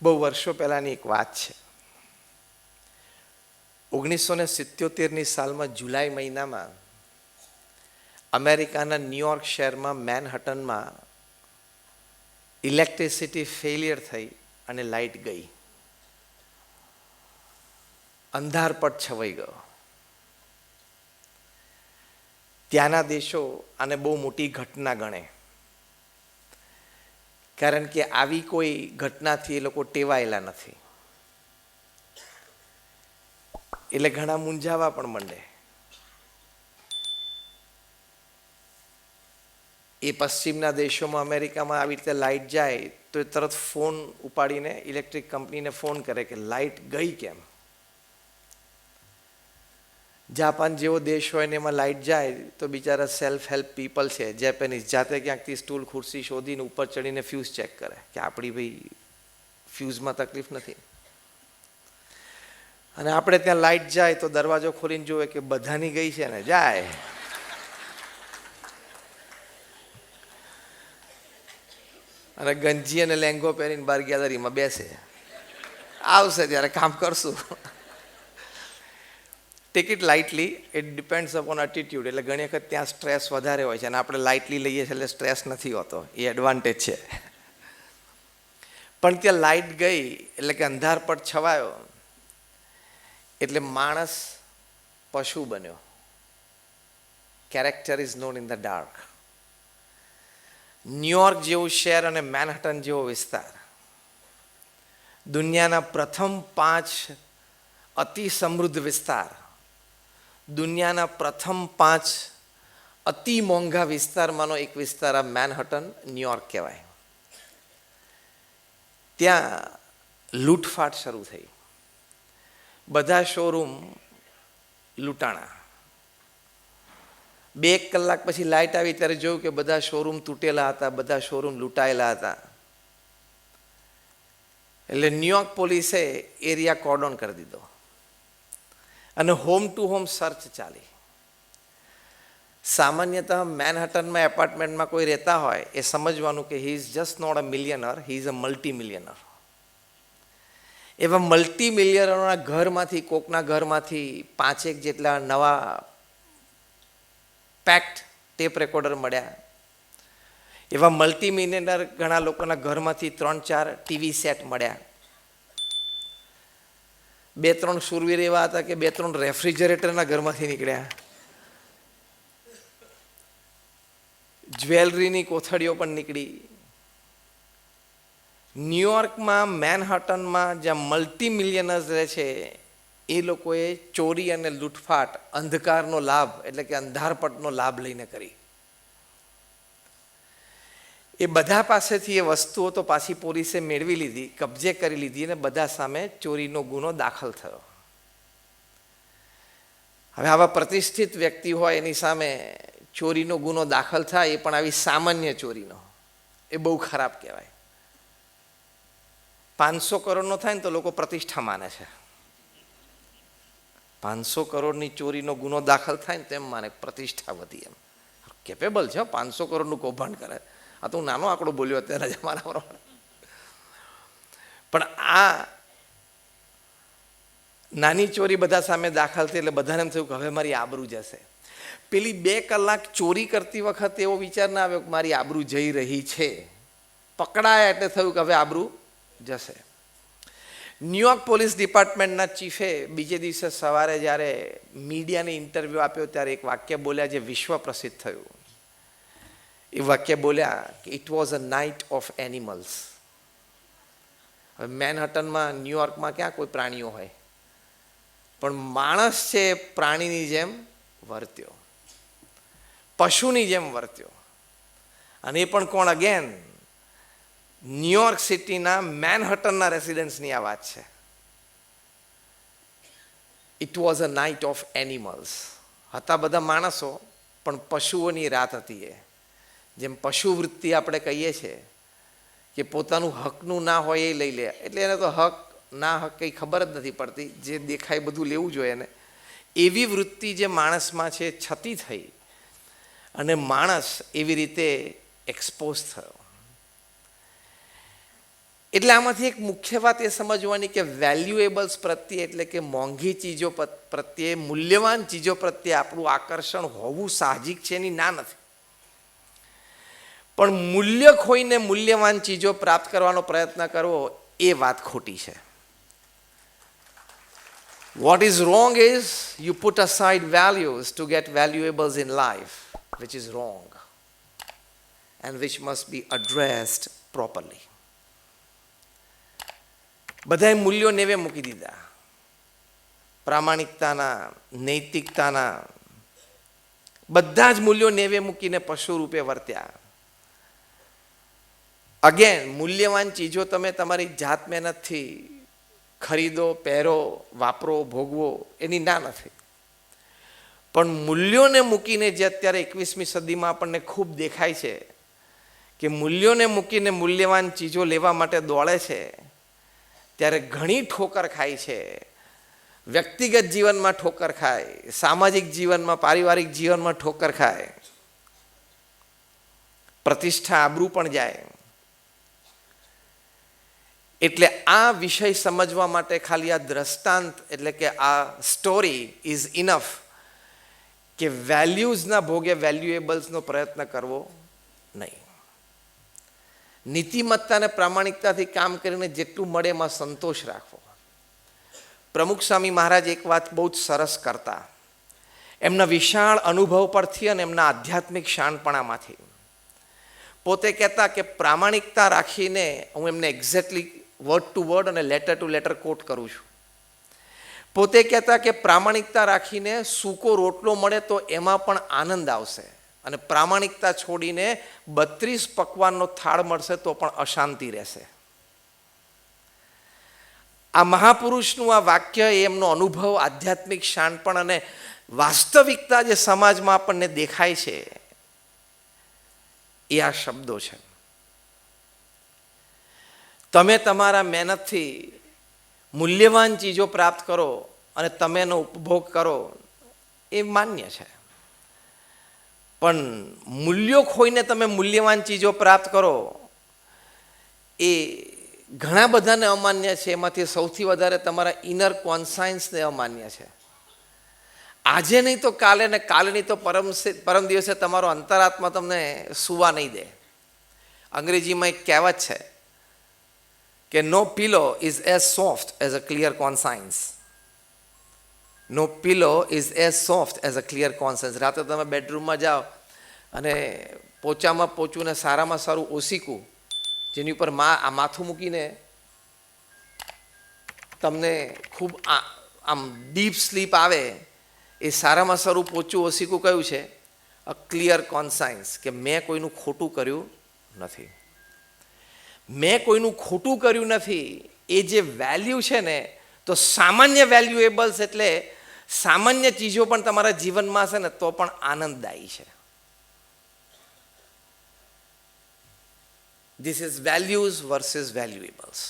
બહુ વર્ષો પહેલાંની એક વાત છે. 1977ની સાલમાં જુલાઈ મહિનામાં અમેરિકાના ન્યુયોર્ક શહેરમાં મેનહટનમાં ઇલેક્ટ્રિસિટી ફેલિયર થઈ અને લાઇટ ગઈ. અંધારપટ છવાઈ ગયો. ત્યાંના દેશો આને બહુ મોટી ઘટના ગણે, કારણ કે આવી કોઈ ઘટનાથી એ લોકો ટેવાયેલા નથી. એટલે ઘણા મૂંઝાવા પણ માંડે. એ પશ્ચિમના દેશોમાં, અમેરિકામાં આવી રીતે લાઇટ જાય તો એ તરત ફોન ઉપાડીને ઇલેક્ટ્રિક કંપનીને ફોન કરે કે લાઇટ ગઈ કેમ. જાપાન જેવો દેશ હોય ને એમાં લાઇટ જાય તો બિચારા સેલ્ફ હેલ્પ પીપલ છે, જેપેનીઝ, જાતે ક્યાંકથી સ્ટૂલ ખુરશી શોધીને ઉપર ચડીને ફ્યુઝ ચેક કરે કે આપણી ભાઈ ફ્યુઝમાં તકલીફ નથી. અને આપણે ત્યાં લાઇટ જાય તો દરવાજો ખોલીને જોવે કે બધાની ગઈ છે ને જાય. અને ગંજી અને લેંગો પહેરીને બાર ગેલેરીમાં બેસે, આવશે ત્યારે કામ કરશું. Take it lightly, it depends upon attitude. એટલે ઘણી વખત ત્યાં સ્ટ્રેસ વધારે હોય છે અને આપણે લાઇટલી લઈએ છીએ એટલે સ્ટ્રેસ નથી હોતો, એ એડવાન્ટેજ છે. પણ ત્યાં લાઇટ ગઈ એટલે કે અંધારપટ છવાયો એટલે માણસ પશુ બન્યો. Character is known in the dark. New York જેવું શહેર અને મેનહટન જેવો વિસ્તાર, દુનિયાના પ્રથમ 5 અતિ સમૃદ્ધ વિસ્તાર, દુનિયાના પ્રથમ 5 અતિ મોંઘા વિસ્તારમાંનો એક વિસ્તાર આ મેનહટન ન્યુયોર્ક કહેવાય. ત્યાં લૂંટફાટ શરૂ થઈ. બધા શોરૂમ લૂંટાણા. 2 કલાક પછી લાઇટ આવી ત્યારે જોયું કે બધા શોરૂમ તૂટેલા હતા, બધા શોરૂમ લૂંટાયેલા હતા. એટલે ન્યુયોર્ક પોલીસે એરિયા કોર્ડન કરી દીધો અને હોમ ટુ હોમ સર્ચ ચાલી. સામાન્યતઃ મેનહટનમાં એપાર્ટમેન્ટમાં કોઈ રહેતા હોય એ સમજવાનું કે he is just not a millionaire, he is a multi millionaire. એવા મલ્ટી મિલિયનરના ઘરમાંથી, કોકના ઘરમાંથી 5 જેટલા નવા પેક્ટ ટેપ રેકોર્ડર મળ્યા. એવા મલ્ટી મિલિયનર ઘણા લોકોના ઘરમાંથી 3-4 ટીવી સેટ મળ્યા. 2-3 શૂરવીર એવા હતા કે 2-3 રેફ્રિજરેટરના ઘરમાંથી નીકળ્યા. જ્વેલરીની કોથળીઓ પણ નીકળી. ન્યુયોર્કમાં, મેનહટનમાં જ્યાં મલ્ટી મિલિયનર્સ રહે છે એ લોકોએ ચોરી અને લૂંટફાટ અંધકારનો લાભ એટલે કે અંધારપટનો લાભ લઈને કરી. એ બધા પાસેથી એ વસ્તુઓ તો પાછી પોલીસે મેળવી લીધી, કબજે કરી લીધી અને બધા સામે ચોરીનો ગુનો દાખલ થયો. હવે આવા પ્રતિષ્ઠિત વ્યક્તિ હોય એની સામે ચોરીનો ગુનો દાખલ થાય, એ પણ આવી સામાન્ય ચોરીનો, એ બહુ ખરાબ કહેવાય. 500 કરોડનો થાય ને તો લોકો પ્રતિષ્ઠા માને છે. 500 કરોડની ચોરીનો ગુનો દાખલ થાય ને તેમ માને પ્રતિષ્ઠા વધી. એમ કેપેબલ છે 500 કરોડનું કૌભાંડ કરે. આ તો હું નાનો આંકડો બોલ્યો અત્યારે જમાના પ્રમાણે. પણ આ નાની ચોરી બધા સામે દાખલ થઈ એટલે બધાને એમ થયું કે હવે મારી આબરૂ જશે. પેલી 2 કલાક ચોરી કરતી વખતે એવો વિચાર ના આવ્યો કે મારી આબરૂ જઈ રહી છે. પકડાયા એટલે થયું કે હવે આબરૂ જશે. ન્યુયોર્ક પોલીસ ડિપાર્ટમેન્ટના ચીફે બીજે દિવસે સવારે જ્યારે મીડિયાને ઇન્ટરવ્યૂ આપ્યો ત્યારે એક વાક્ય બોલ્યા જે વિશ્વ પ્રસિદ્ધ થયું. એ વાક્ય બોલ્યા કે it was a night of animals. હવે મેનહટનમાં, ન્યુયોર્કમાં ક્યાં કોઈ પ્રાણીઓ હોય, પણ માણસ છે પ્રાણીની જેમ વર્ત્યો, પશુની જેમ વર્ત્યો. અને એ પણ કોણ? અગેન ન્યુયોર્ક સિટીના મેનહટનના રેસિડન્ટ્સની આ વાત છે. It was a night of animals. હતા બધા માણસો પણ પશુઓની રાત હતી. એ જેમ પશુવૃત્તિ આપણે કહીએ છીએ કે પોતાનું હકનું ના હોય એ લઈ લે, એટલે એને તો હક ના હક કંઈ ખબર જ નથી પડતી, જે દેખાય બધું લેવું જોઈએ ને. એવી વૃત્તિ જે માણસમાં છે છતી થઈ અને માણસ એવી રીતે એક્સપોઝ થયો. એટલે આમાંથી એક મુખ્ય વાત એ સમજવાની કે વેલ્યુએબલ્સ પ્રત્યે એટલે કે મોંઘી ચીજો પ્રત્યે, મૂલ્યવાન ચીજો પ્રત્યે આપણું આકર્ષણ હોવું સાહજિક છે એની ના નથી, પણ મૂલ્ય ખોઈને મૂલ્યવાન ચીજો પ્રાપ્ત કરવાનો પ્રયત્ન કરવો એ વાત ખોટી છે. What is wrong is you put aside values to get valuables in life, which is wrong and which must be addressed properly. બધાએ મૂલ્યો નેવે મૂકી દીધા, પ્રામાણિકતાના, નૈતિકતાના, બધા જ મૂલ્યો નેવે મૂકીને પશુ રૂપે વર્ત્યા. અગેન, મૂલ્યવાન ચીજો તમે તમારી જાત મહેનતથી ખરીદો, પહેરો, વાપરો, ભોગવો એની ના નથી, પણ મૂલ્યોને મૂકીને જે અત્યારે 21મી સદીમાં આપણને ખૂબ દેખાય છે કે મૂલ્યોને મૂકીને મૂલ્યવાન ચીજો લેવા માટે દોડે છે, ત્યારે ઘણી ઠોકર ખાય છે. વ્યક્તિગત જીવનમાં ઠોકર ખાય, સામાજિક જીવનમાં, પારિવારિક જીવનમાં ઠોકર ખાય, પ્રતિષ્ઠા, આબરૂ પણ જાય. એટલે આ વિષય સમજવા માટે ખાલી આ દ્રષ્ટાંત એટલે કે આ સ્ટોરી ઇઝ ઇનફ કે વેલ્યુઝના ભોગે વેલ્યુએબલ્સનો પ્રયત્ન કરવો નહીં. નીતિમત્તા અને પ્રામાણિકતાથી કામ કરીને જેટલું મળે એમાં સંતોષ રાખવો. પ્રમુખ સ્વામી મહારાજ એક વાત બહુ જ સરસ કરતા, એમના વિશાળ અનુભવ પરથી અને એમના આધ્યાત્મિક શાણપણામાંથી. પોતે કહેતા કે પ્રામાણિકતા રાખીને, હું એમને એક્ઝેક્ટલી વર્ડ ટુ વર્ડ અને લેટર ટુ લેટર કોટ કરું છું, પોતે કહેતા કે પ્રામાણિકતા રાખીને સૂકો રોટલો મળે તો એમાં પણ આનંદ આવશે, અને પ્રામાણિકતા છોડીને 32 પકવાનનો થાળ મળશે તો પણ અશાંતિ રહેશે. આ મહાપુરુષનું આ વાક્ય, એમનો અનુભવ, આધ્યાત્મિક શાણપણ અને વાસ્તવિકતા જે સમાજમાં આપણને દેખાય છે એ આ શબ્દો છે. તમે તમારા મહેનતથી મૂલ્યવાન ચીજો પ્રાપ્ત કરો અને તમે એનો ઉપભોગ કરો એ માન્ય છે, પણ મૂલ્યો ખોઈને તમે મૂલ્યવાન ચીજો પ્રાપ્ત કરો એ ઘણા બધાને અમાન્ય છે. એમાંથી સૌથી વધારે તમારા ઇનર કોન્સાયન્સને અમાન્ય છે. આજે નહીં તો કાલે, ને કાલે નહીં તો પરમ દિવસે તમારો અંતરાત્મા તમને સુવા નહીં દે. અંગ્રેજીમાં એક કહેવત છે કે no pillow is as soft as a clear conscience. No pillow is as soft as a clear conscience. રાતે તમે બેડરૂમમાં જાઓ અને પોચામાં પોચું ને સારામાં સારું ઓસીકું જેની ઉપર માથું મૂકીને તમને ખૂબ આમ ડીપ સ્લીપ આવે, એ સારામાં સારું પોચું ઓસીકું કયું છે? અ ક્લિયર કોન્સાયન્સ, કે મેં કોઈનું ખોટું કર્યું નથી, મેં કોઈનું ખોટું કર્યું નથી. એ જે વેલ્યુ છે ને, તો સામાન્ય વેલ્યુએબલ્સ એટલે સામાન્ય ચીજો પણ તમારા જીવનમાં હશે ને તો પણ આનંદદાયી છે. This is values versus valuables.